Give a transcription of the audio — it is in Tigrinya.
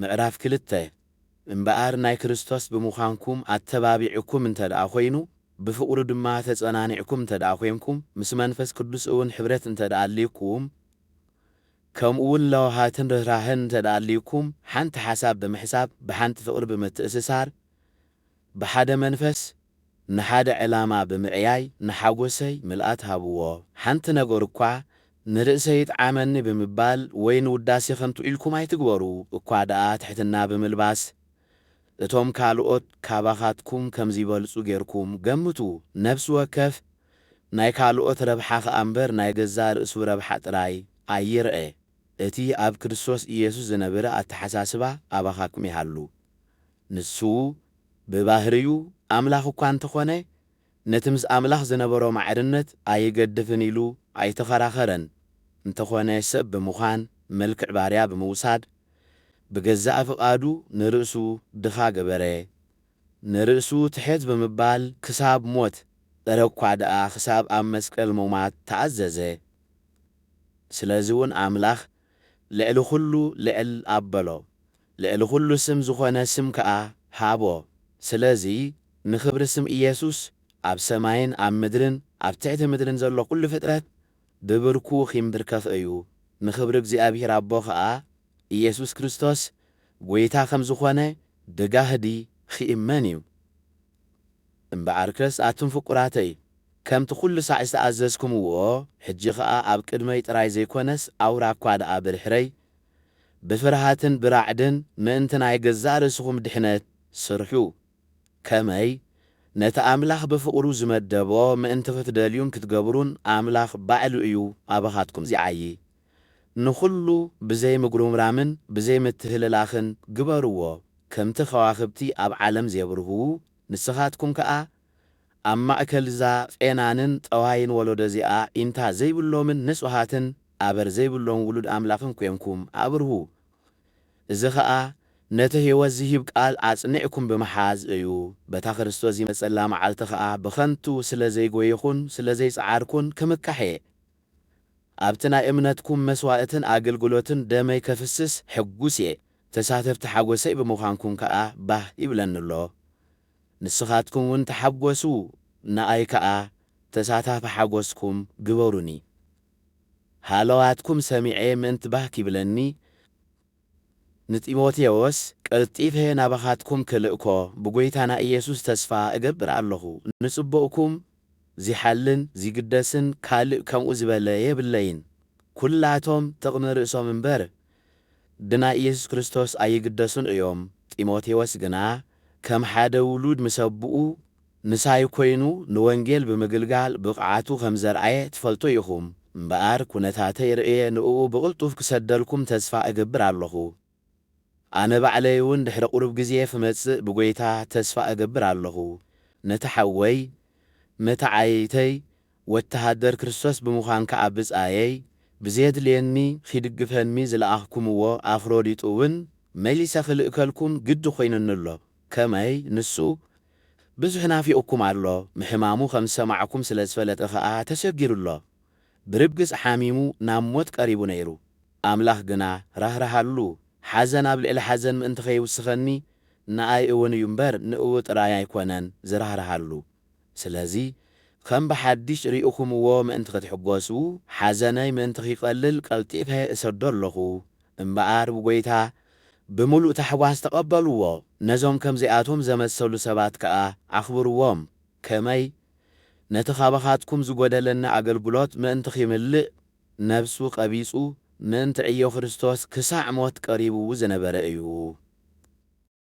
ምዕራፍ 2 እምበኣር ናይ ክርስቶስ ብምዃንኩም ኣተባቢዕኩም እንተደኣ ኮይኑ ብፍቕሩ ድማ ተጸናኒዕኩም እንተደኣ ኮይንኩም ምስ መንፈስ ቅዱስ እውን ሕብረት እንተደኣ ኣልይኩም ከምኡውን ለውሃትን ርህራህን እንተደኣ ኣልይኩም ሓንቲ ሓሳብ ብምሕሳብ ብሓንቲ ፍቕሪ ብምትእስሳር ብሓደ መንፈስ ንሓደ ዕላማ ብምዕያይ ንሓጐሰይ ምልኣት ሃብዎ ሓንቲ ነገር እኳ ንርእሰይ ይጥዓመኒ ብምባል ወይ ንውዳሴ ከንቱ ኢልኩም ኣይትግበሩ እኳ ደኣ ትሕትና ብምልባስ እቶም ካልኦት ካባኻትኩም ከምዚ ይበልጹ ጌርኩም ገምቱ ነፍሲ ወከፍ ናይ ካልኦት ረብሓ ኸኣ እምበር ናይ ገዛ ርእሱ ረብሓ ጥራይ ኣይርአ እቲ ኣብ ክርስቶስ ኢየሱስ ዝነበረ ኣተሓሳስባ ኣባኻትኩም ይሃሉ ንሱ ብባህርዩ ኣምላኽ እኳ እንተኾነ ነቲ ምስ ኣምላኽ ዝነበሮ ማዕርነት ኣይገድፍን ኢሉ ኣይተኸራኸረን እንተኾነ ሰብ ብምዃን መልክዕ ባርያ ብምውሳድ ብገዛእ ፍቓዱ ንርእሱ ድኻ ገበረ ንርእሱ ትሕት ብምባል ክሳብ ሞት ጥረ እኳ ደኣ ክሳብ ኣብ መስቀል ምውማት ተኣዘዘ ስለዚ እውን ኣምላኽ ልዕሊ ኩሉ ልዕል ኣበሎ ልዕሊ ኩሉ ስም ዝኾነ ስም ከኣ ሃቦ ስለዚ ንኽብሪ ስም ኢየሱስ ኣብ ሰማይን ኣብ ምድርን ኣብ ትሕቲ ምድርን ዘሎ ኩሉ ፍጥረት ብብርኩ ኺንብርከኽ እዩ ንኽብሪ እግዚኣብሔር ኣቦ ኸኣ ኢየሱስ ክርስቶስ ጐይታ ከም ዝኾነ ደጋህዲ ኺእመን እዩ እምበኣር ክርስኣቱም ፍቁራተይ ከምቲ ኩሉ ሳዕ ዝተኣዘዝኩምዎ ሕጂ ኸኣ ኣብ ቅድመይ ጥራይ ዘይኮነስ ኣውራ እኳ ደኣ ብድሕረይ ብፍርሃትን ብራዕድን ምእንቲ ናይ ገዛእ ርእስኹም ድሕነት ስርሑ ከመይ ነቲ ኣምላኽ ብፍቕሩ ዝመደቦ ምእንቲ ክትደልዩን ክትገብሩን ኣምላኽ ባዕሉ እዩ ኣባኻትኩም ዝዓዪ ንኹሉ ብዘይ ምጉርምራምን ብዘይ ምትህልላኽን ግበርዎ ከምቲ ከዋኽብቲ ኣብ ዓለም ዘብርሁ ንስኻትኩም ከኣ ኣብ ማእከል እዛ ፌናንን ጠዋይን ወለዶ እዚኣ ኢንታ ዘይብሎምን ንጹሃትን ኣበር ዘይብሎም ውሉድ ኣምላኽን ኮይንኩም ኣብርሁ እዚ ኸኣ ነቲ ሕይወት ዝሂብ ቃል ኣጽኒዕኩም ብምሓዝ እዩ በታ ክርስቶስ ዝመጸላ መዓልቲ ኸኣ ብኸንቱ ስለ ዘይጐይኹን ስለ ዘይጸዓርኩን ክምካሕ እየ ኣብቲ ናይ እምነትኩም መስዋዕትን ኣገልግሎትን ደመይ ከፍስስ ሕጉስ እየ ተሳተፍቲ ሓጐሰይ ብምዃንኩም ከኣ ባህ ይብለኒሎ ንስኻትኩም እውን ተሓጐሱ ንኣይ ከኣ ተሳታፊ ሓጐስኩም ግበሩኒ ሃለዋትኩም ሰሚዐ ምእንቲ ባህ ኪብለኒ ንጢሞቴዎስ ቀልጢፈ ናባኻትኩም ክልእኮ ብጐይታና ኢየሱስ ተስፋ እገብር ኣለኹ ንጽቡቕኩም ዚሓልን ዚግደስን ካልእ ከምኡ ዝበለ የብለይን ኩላቶም ጥቕሚ ርእሶም እምበር ድና ኢየሱስ ክርስቶስ ኣይግደሱን እዮም ጢሞቴዎስ ግና ከም ሓደ ውሉድ ምሰብኡ ንሳይ ኮይኑ ንወንጌል ብምግልጋል ብቕዓቱ ከም ዘርአየ ትፈልጡ ኢኹም እምበኣር ኩነታተይ ርእየ ንእኡ ብቕልጡፍ ክሰደልኩም ተስፋ እገብር ኣለኹ ኣነ ባዕለይ እውን ድሕሪ ቁሩብ ግዜ ፍመጽእ ብጐይታ ተስፋ እገብር ኣለኹ ነቲ ሓወይ መታዓይተይ ወተሃደር ክርስቶስ ብምዃንካ ኣብጻየይ ብዘድልየኒ ኺድግፈኒ ዝለኣኽኩምዎ ኣፍሮዲጡ እውን መሊሰ ክልእከልኩም ግዲ ኾይኑንሎ ከመይ ንሱ ብዙሕ ናፊኡኩም ኣሎ ምሕማሙ ከም ሰማዕኩም ስለ ዝፈለጠ ኸኣ ተሸጊሩሎ ብርግጽ ሓሚሙ ናብ ሞት ቀሪቡ ነይሩ ኣምላኽ ግና ራህራሃሉ ሓዘን ኣብ ልዕሊ ሓዘን ምእንቲ ኸይውስኸኒ ንኣይ እውን እዩ እምበር ንእኡ ጥራይ ኣይኮነን ዝራህርሃሉ ስለዚ ከም ብሓድሽ ርኢኹምዎ ምእንቲ ክትሕጐሱ ሓዘነይ ምእንቲ ኺቐልል ቀልጢፈ እሰዶ ኣለኹ እምበኣር ብጐይታ ብምሉእ ታሕጓስ ተቐበልዎ ነዞም ከምዚኣቶም ዘመሰሉ ሰባት ከኣ ኣኽብርዎም ከመይ ነቲ ኻባኻትኩም ዝጐደለኒ ኣገልግሎት ምእንቲ ኺምልእ ነብሱ ቐቢጹ ምእንቲ ዕዮ ክርስቶስ ክሳዕ ሞት ቀሪቡ ዝነበረ እዩ